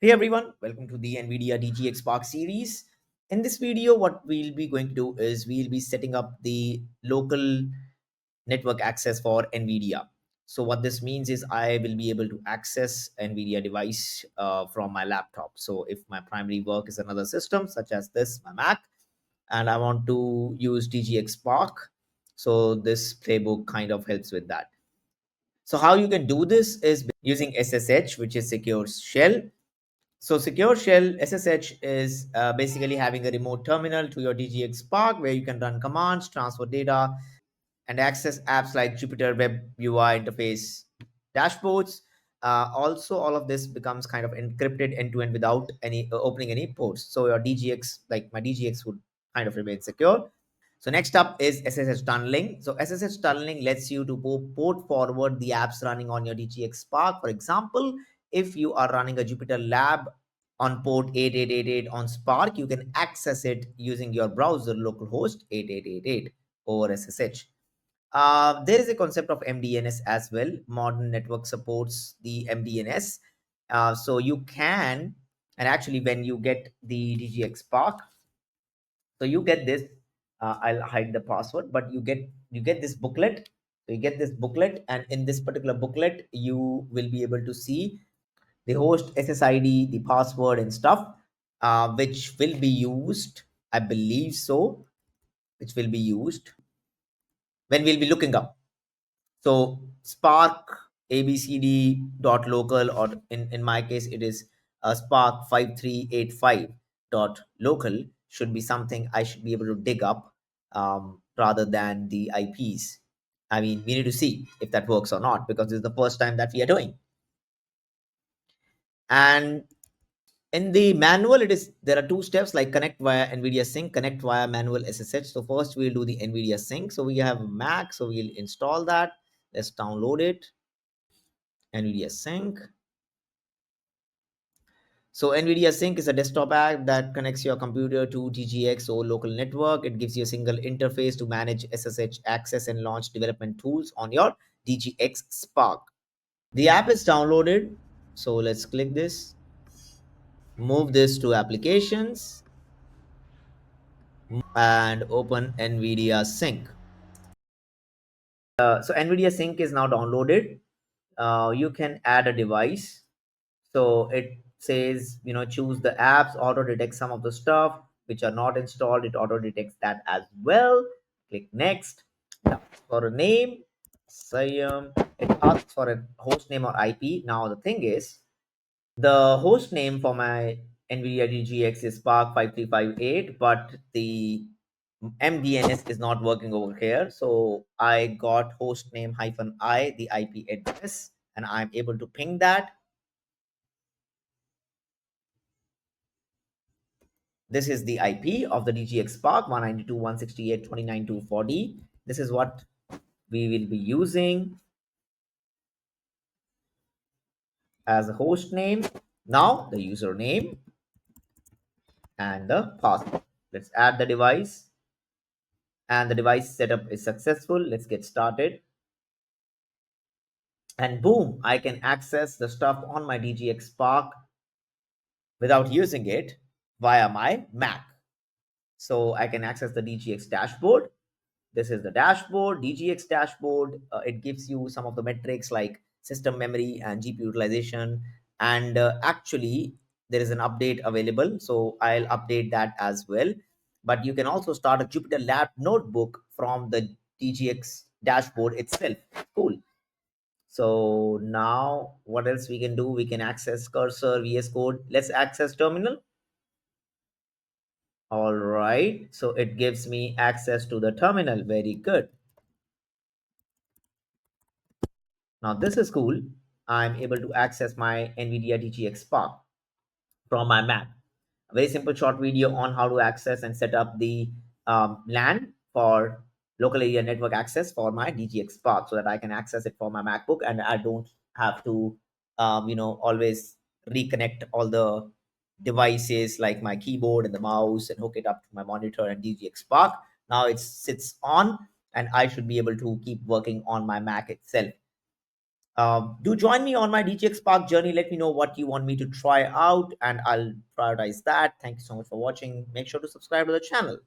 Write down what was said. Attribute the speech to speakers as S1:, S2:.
S1: Hey everyone, welcome to the NVIDIA DGX Spark series. In this video, what we'll be going to do is we'll be setting up the local network access for NVIDIA. So what this means is I will be able to access NVIDIA device from my laptop. So if my primary work is another system such as this, my Mac, and I want to use DGX Spark, so this playbook kind of helps with that. So how you can do this is using SSH, which is secure shell. So secure shell SSH is basically having a remote terminal to your DGX Spark where you can run commands, transfer data, and access apps like Jupyter Web UI interface dashboards. Also, all of this becomes kind of encrypted end to end without any opening any ports. So your DGX, like my DGX, would kind of remain secure. So next up is SSH tunneling. So SSH tunneling lets you to port forward the apps running on your DGX Spark. For example, if you are running a Jupyter Lab on port 8888 on Spark, you can access it using your browser localhost 8888 over SSH. There is a concept of MDNS as well. Modern network supports the MDNS. So you can, and actually when you get the DGX Spark, so you get this. I'll hide the password, but you get this booklet. So you get this booklet, and in this particular booklet, you will be able to see the host SSID, the password, and stuff, which will be used. I believe so. Which will be used when we'll be looking up. So Spark abcd dot local, or in my case it is Spark 5385 dot local, should be something I should be able to dig up rather than the IPs. I mean, we need to see if that works or not because this is the first time that we are doing. And in the manual, there are two steps like connect via NVIDIA Sync, connect via manual SSH. So first we'll do the NVIDIA Sync. So we have Mac, so we'll install that. Let's download it. NVIDIA Sync. So NVIDIA Sync is a desktop app that connects your computer to DGX or local network. It gives you a single interface to manage SSH access and launch development tools on your DGX Spark. The app is downloaded. So let's click this. Move this to applications and open NVIDIA Sync. So NVIDIA Sync is now downloaded. You can add a device. So it says, choose the apps, auto detect some of the stuff which are not installed. It auto detects that as well. Click next. Now, for a name, Sayam, it asks for a host name or IP. Now the thing is, the host name for my NVIDIA DGX is Spark 5358, but the MDNS is not working over here. So I got host name -I, the IP address, and I'm able to ping that. This is the IP of the DGX Spark 192.168.29.240. This is what we will be using as a host name. Now the username and the password. Let's add the device, and the device setup is successful. Let's get started. And boom, I can access the stuff on my DGX Spark without using it via my Mac. So I can access the DGX dashboard. This is the dashboard, DGX dashboard. It gives you some of the metrics like system memory and GPU utilization. And actually, there is an update available. So I'll update that as well. But you can also start a Jupyter Lab notebook from the DGX dashboard itself. Cool. So now what else we can do? We can access cursor, VS Code. Let's access terminal. All right. So it gives me access to the terminal. Very good. Now this is cool. I'm able to access my NVIDIA DGX Spark from my Mac. A very simple short video on how to access and set up the LAN for local area network access for my DGX Spark so that I can access it for my MacBook and I don't have to, always reconnect all the devices like my keyboard and the mouse and hook it up to my monitor and DGX Spark. Now it sits on and I should be able to keep working on my Mac itself. Do join me on my DGX Spark journey. Let me know what you want me to try out, and I'll prioritize that. Thank you so much for watching. Make sure to subscribe to the channel.